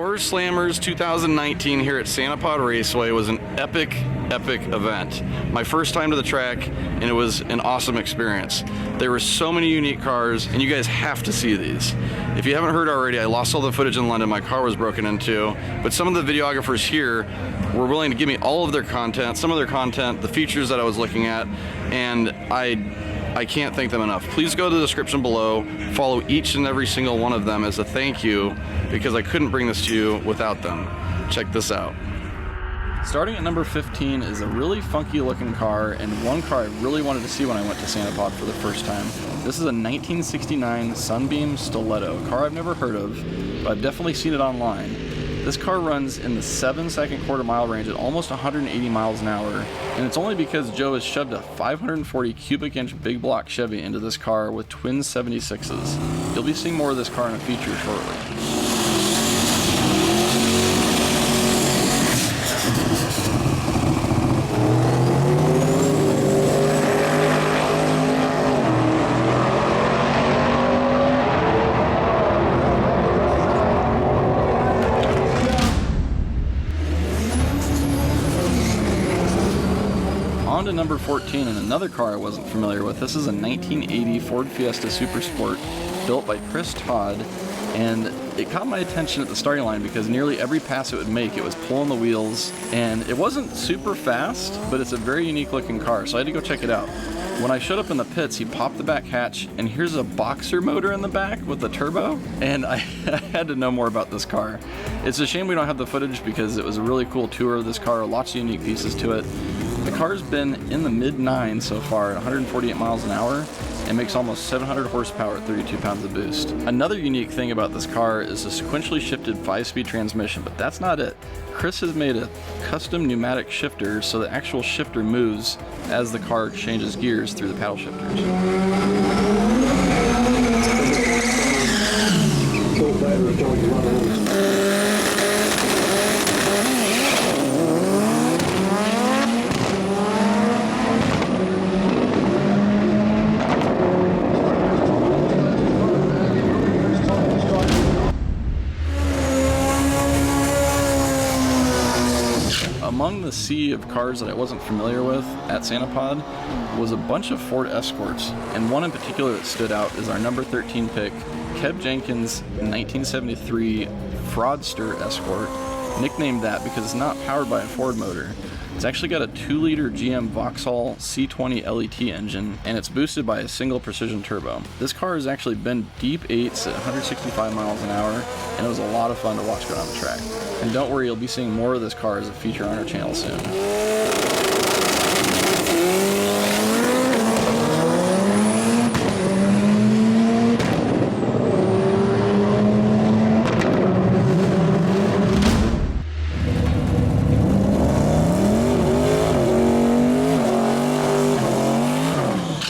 Doorslammers 2019 here at Santa Pod Raceway was an epic event. My first time to the track, and it was an awesome experience. There were so many unique cars, and you guys have to see these. If you haven't heard already, I lost all the footage in London. My car was broken into, but some of the videographers here were willing to give me all of their content, some of their content, the features that I was looking at, and I can't thank them enough. Please go to the description below, follow each and every single one of them as a thank you, because I couldn't bring this to you without them. Check this out. Starting at number 15 is a really funky looking car, and one car I really wanted to see when I went to Santa Pod for the first time. This is a 1969 Sunbeam Stiletto, a car I've never heard of, but I've definitely seen it online. This car runs in the 7-second quarter-mile range at almost 180 miles an hour, and it's only because Joe has shoved a 540 cubic inch big block Chevy into this car with twin 76s. You'll be seeing more of this car in a feature shortly. On to number 14, and another car I wasn't familiar with. This is a 1980 Ford Fiesta Super Sport built by Chris Todd, and it caught my attention at the starting line because nearly every pass it would make, it was pulling the wheels, and it wasn't super fast, but it's a very unique looking car, so I had to go check it out. When I showed up in the pits, he popped the back hatch, and here's a boxer motor in the back with a turbo, and I had to know more about this car. It's a shame we don't have the footage because it was a really cool tour of this car, lots of unique pieces to it. The car's been in the mid-9s so far at 148 miles an hour and makes almost 700 horsepower at 32 pounds of boost. Another unique thing about this car is the sequentially shifted 5-speed transmission, but that's not it. Chris has made a custom pneumatic shifter so the actual shifter moves as the car changes gears through the paddle shifters. Among the sea of cars that I wasn't familiar with at Santa Pod was a bunch of Ford Escorts, and one in particular that stood out is our number 13 pick, Kev Jenkins' 1973 Fraudster Escort, nicknamed that because it's not powered by a Ford motor. It's actually got a 2-liter GM Vauxhall C20 LET engine, and it's boosted by a single precision turbo. This car has actually been deep 8s at 165 miles an hour, and it was a lot of fun to watch go down the track. And don't worry, you'll be seeing more of this car as a feature on our channel soon.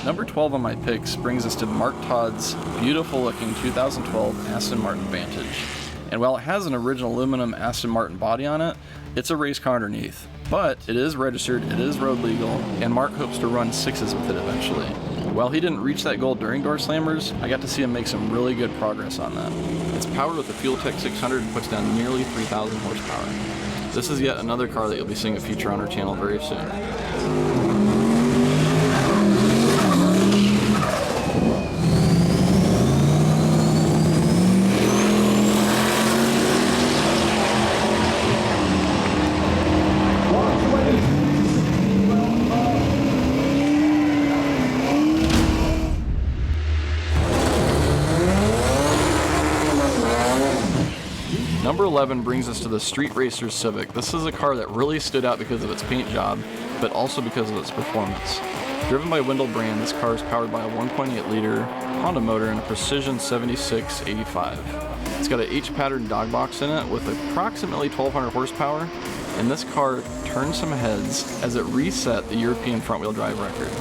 Number 12 on my picks brings us to Mark Todd's beautiful looking 2012 Aston Martin Vantage. And while it has an original aluminum Aston Martin body on it, it's a race car underneath. But it is registered, it is road legal, and Mark hopes to run 6s with it eventually. While he didn't reach that goal during Doorslammers, I got to see him make some really good progress on that. It's powered with a Fueltech 600 and puts down nearly 3,000 horsepower. This is yet another car that you'll be seeing a feature on our channel very soon. Number 11 brings us to the Street Racer Civic. This is a car that really stood out because of its paint job, but also because of its performance. Driven by Wendell Brand, this car is powered by a 1.8-liter Honda motor and a Precision 7685. It's got an H-pattern dog box in it with approximately 1,200 horsepower, and this car turned some heads as it reset the European front-wheel drive record.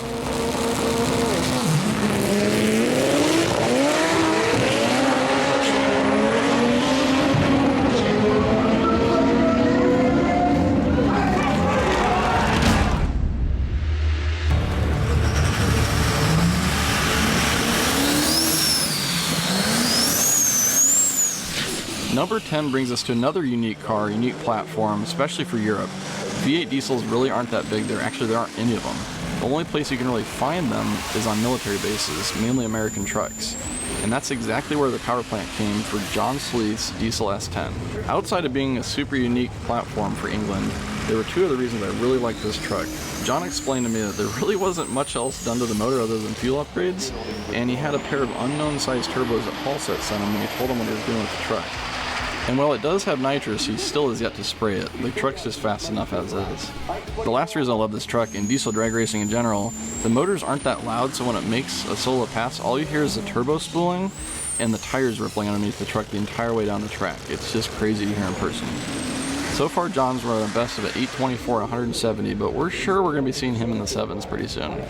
Number 10 brings us to another unique car, unique platform, especially for Europe. V8 diesels really aren't that big. There aren't any of them. The only place you can really find them is on military bases, mainly American trucks. And that's exactly where the power plant came for John Sleeth's diesel S10. Outside of being a super unique platform for England, there were two other reasons I really liked this truck. John explained to me that there really wasn't much else done to the motor other than fuel upgrades, and he had a pair of unknown sized turbos that Paulset sent him when he told him what he was doing with the truck. And while it does have nitrous, he still has yet to spray it. The truck's just fast enough as is. The last reason I love this truck, and diesel drag racing in general, the motors aren't that loud, so when it makes a solo pass, all you hear is the turbo spooling and the tires rippling underneath the truck the entire way down the track. It's just crazy to hear in person. So far, John's running the best of it, 824 at 170, but we're sure we're going to be seeing him in the 7s pretty soon.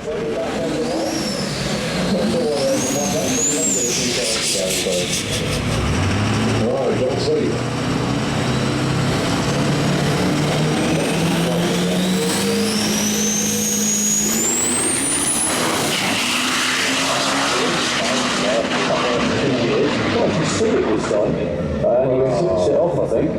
Civic this time, and he switched it off, I think.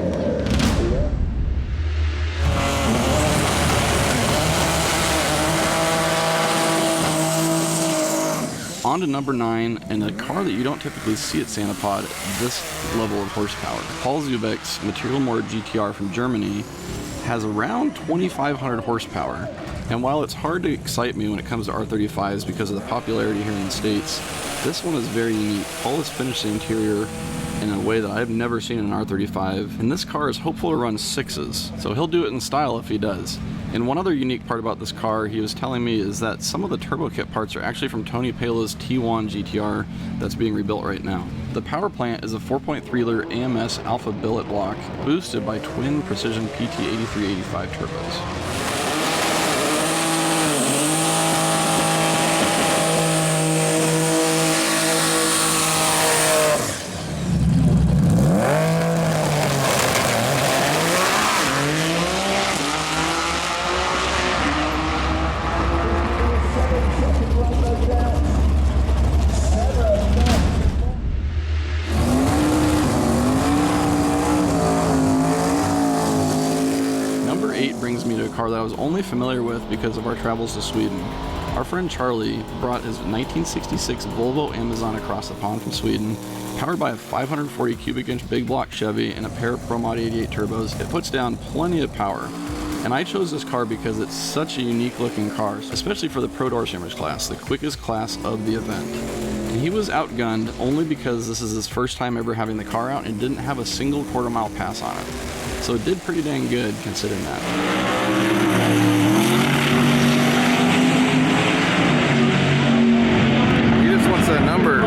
On to number 9, and a car that you don't typically see at Santa Pod, this level of horsepower. Paul Zubek's Material Mord GTR from Germany has around 2,500 horsepower. And while it's hard to excite me when it comes to R35s because of the popularity here in the States, this one is very unique. Paul has finished the interior in a way that I've never seen in an R35, and this car is hopeful to run 6s, so he'll do it in style if he does. And one other unique part about this car, he was telling me, is that some of the turbo kit parts are actually from Tony Pela's T1 GTR that's being rebuilt right now. The power plant is a 4.3-liter AMS Alpha billet block boosted by twin Precision PT8385 turbos. Brings me to a car that I was only familiar with because of our travels to Sweden. Our friend Charlie brought his 1966 Volvo Amazon across the pond from Sweden, powered by a 540 cubic inch big block Chevy and a pair of Pro Mod 88 turbos. It puts down plenty of power. And I chose this car because it's such a unique looking car, especially for the Pro Doorslammers class, the quickest class of the event. And he was outgunned only because this is his first time ever having the car out and didn't have a single quarter-mile pass on it. So it did pretty dang good considering that. He just wants that number.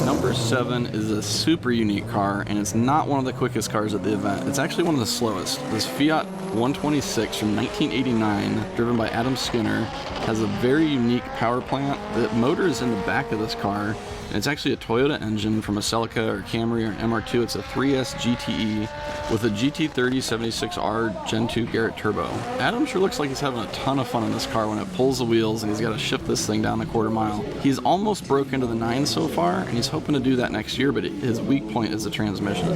Number 7 is a super unique car, and it's not one of the quickest cars at the event. It's actually one of the slowest. This Fiat 126 from 1989, driven by Adam Skinner, has a very unique power plant. The motor is in the back of this car, and it's actually a Toyota engine from a Celica or Camry or an MR2. It's a 3S GTE with a GT30 76R Gen 2 Garrett turbo. Adam sure looks like he's having a ton of fun in this car when it pulls the wheels and he's got to shift this thing down the quarter mile. He's almost broke into the 9 so far, and he's hoping to do that next year, but his weak point is the transmission.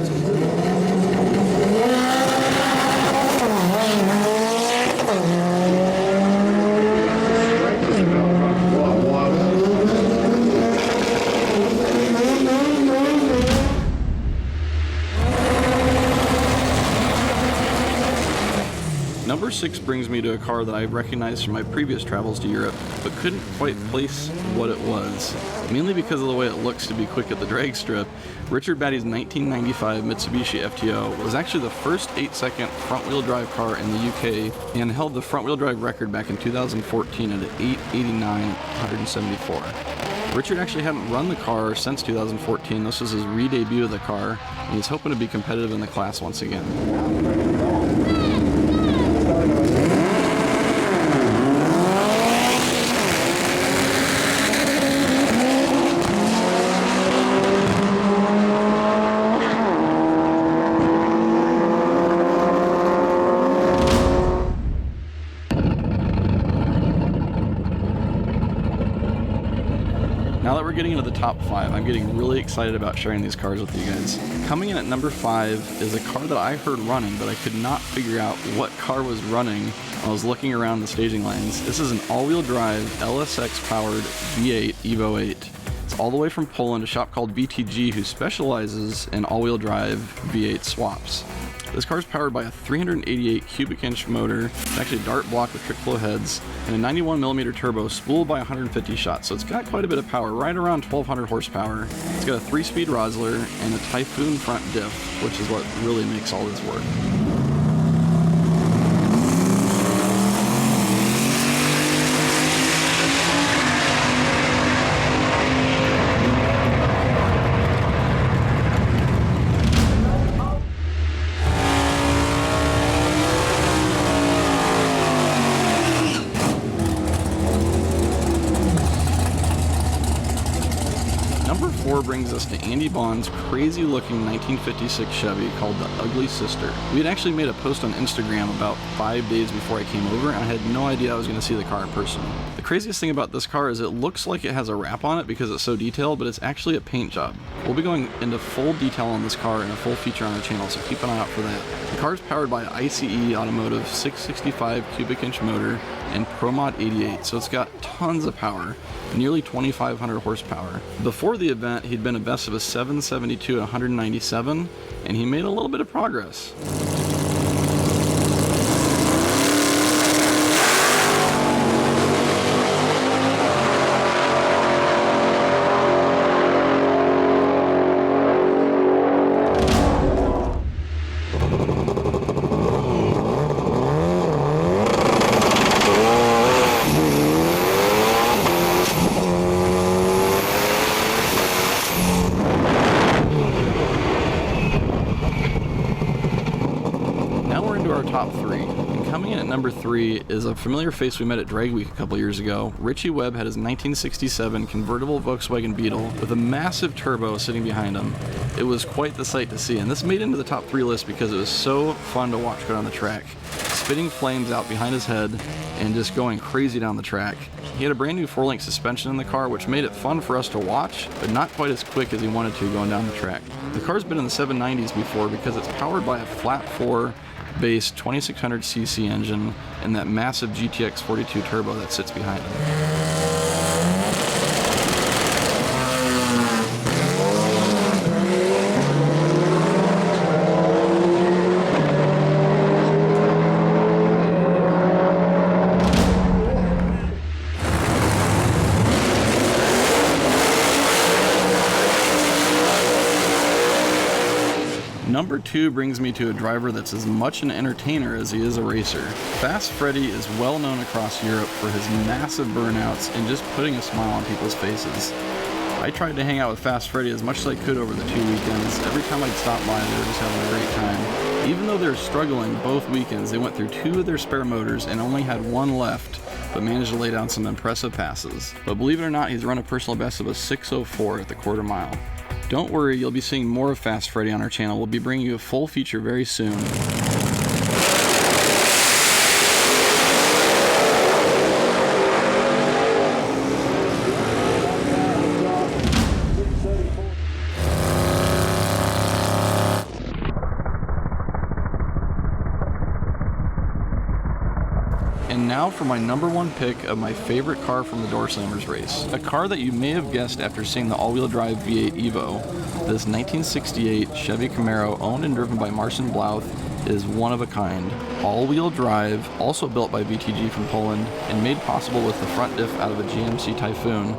Number 6 brings me to a car that I recognized from my previous travels to Europe, but couldn't quite place what it was, mainly because of the way it looks to be quick at the drag strip. Richard Batty's 1995 Mitsubishi FTO was actually the first 8-second front-wheel drive car in the UK and held the front-wheel drive record back in 2014 at 889 174. Richard actually hadn't run the car since 2014. This was his re-debut of the car, and he's hoping to be competitive in the class once again. we're getting into the top 5. I'm getting really excited about sharing these cars with you guys. Coming in at number 5 is a car that I heard running, but I could not figure out what car was running when I was looking around the staging lanes. This is an all-wheel drive LSX powered V8 Evo 8. It's all the way from Poland, a shop called VTG who specializes in all-wheel drive V8 swaps. This car is powered by a 388 cubic inch motor, actually a dart block with trick flow heads, and a 91mm turbo spooled by 150 shots. So it's got quite a bit of power, right around 1200 horsepower. It's got a 3-speed Rosler and a Typhoon front diff, which is what really makes all this work. Number 4 brings us to Andy Bond's crazy looking 1956 Chevy called the Ugly Sister. We had actually made a post on Instagram about 5 days before I came over, and I had no idea I was going to see the car in person. The craziest thing about this car is it looks like it has a wrap on it because it's so detailed, but it's actually a paint job. We'll be going into full detail on this car in a full feature on our channel, so keep an eye out for that. The car is powered by an ICE Automotive 665 cubic inch motor and ProMod 88, so it's got tons of power, nearly 2,500 horsepower. Before the event, he'd been a best of a 772 and 197, and he made a little bit of progress. Top 3. And coming in at number 3 is a familiar face we met at Drag Week a couple years ago. Richie Webb had his 1967 convertible Volkswagen Beetle with a massive turbo sitting behind him. It was quite the sight to see, and this made into the top 3 list because it was so fun to watch go down the track. Spitting flames out behind his head and just going crazy down the track. He had a brand new 4-link suspension in the car, which made it fun for us to watch, but not quite as quick as he wanted to going down the track. The car's been in the 790s before because it's powered by a flat 4 base 2600cc engine and that massive GTX 42 turbo that sits behind him. Number 2 brings me to a driver that's as much an entertainer as he is a racer. Fast Freddy is well known across Europe for his massive burnouts and just putting a smile on people's faces. I tried to hang out with Fast Freddy as much as I could over the 2 weekends. Every time I'd stop by, they were just having a great time. Even though they were struggling both weekends, they went through 2 of their spare motors and only had 1 left, but managed to lay down some impressive passes. But believe it or not, he's run a personal best of a 6:04 at the quarter mile. Don't worry, you'll be seeing more of Fast Freddy on our channel. We'll be bringing you a full feature very soon. And now for my number 1 pick of my favorite car from the Doorslammers race. A car that you may have guessed after seeing the all-wheel drive V8 Evo. This 1968 Chevy Camaro, owned and driven by Marcin Blouth, is one of a kind. All-wheel drive, also built by VTG from Poland, and made possible with the front diff out of a GMC Typhoon.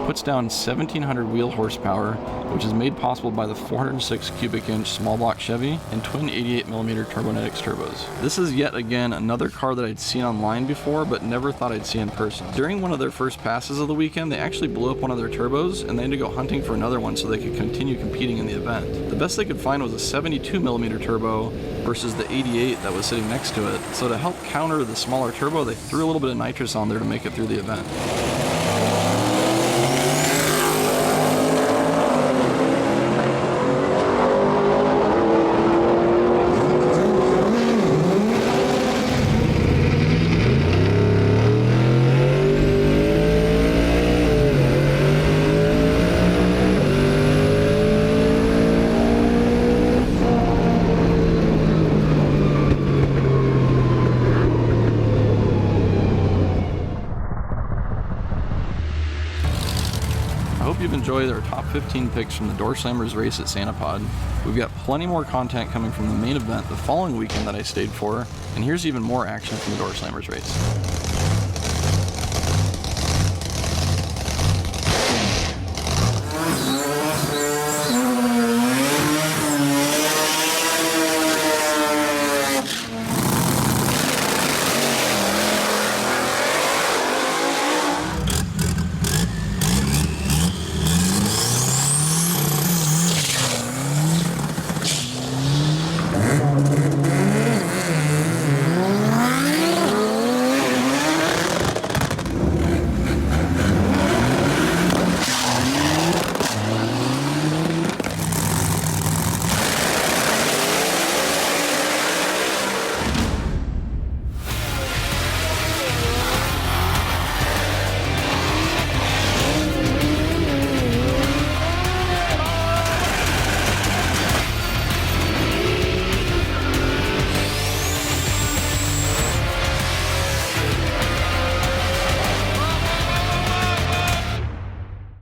Puts down 1,700 wheel horsepower, which is made possible by the 406 cubic inch small block Chevy and twin 88mm Turbonetics turbos. This is yet again another car that I'd seen online before but never thought I'd see in person. During one of their first passes of the weekend, they actually blew up one of their turbos and they had to go hunting for another one so they could continue competing in the event. The best they could find was a 72mm turbo versus the 88 that was sitting next to it. So to help counter the smaller turbo, they threw a little bit of nitrous on there to make it through the event. enjoy their top 15 picks from the Doorslammers race at Santa Pod. We've got plenty more content coming from the main event the following weekend that I stayed for, and here's even more action from the Doorslammers race.